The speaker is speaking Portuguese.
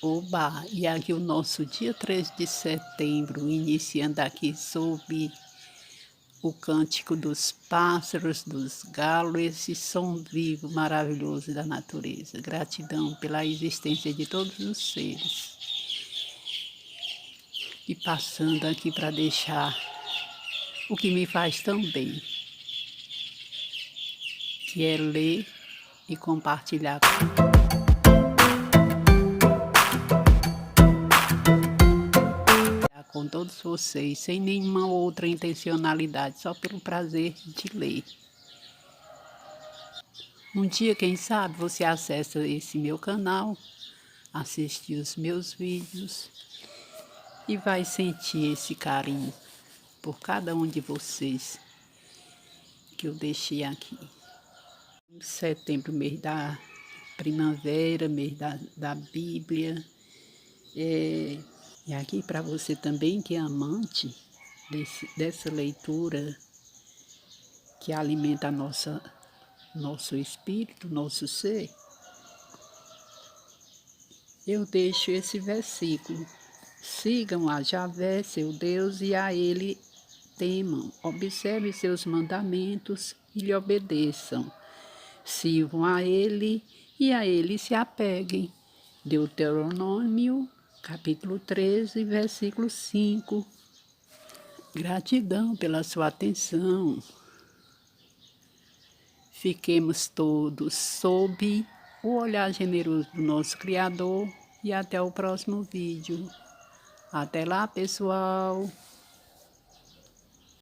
Oba! E aqui o nosso dia 3 de setembro, iniciando aqui sob o cântico dos pássaros, dos galos, esse som vivo maravilhoso da natureza. Gratidão pela existência de todos os seres. E passando aqui para deixar o que me faz tão bem, que é ler e compartilhar com todos vocês, sem nenhuma outra intencionalidade, só pelo prazer de ler. Um dia, quem sabe, você acessa esse meu canal, assiste os meus vídeos e vai sentir esse carinho por cada um de vocês que eu deixei aqui. Setembro, mês da primavera, mês da Bíblia. E aqui para você também que é amante dessa leitura que alimenta nosso espírito, nosso ser, eu deixo esse versículo. Sigam a Javé, seu Deus, e a ele temam. Observe seus mandamentos e lhe obedeçam. Sirvam a ele e a ele se apeguem. Deuteronômio, capítulo 13, versículo 5. Gratidão pela sua atenção. Fiquemos todos sob o olhar generoso do nosso Criador e até o próximo vídeo. Até lá, pessoal!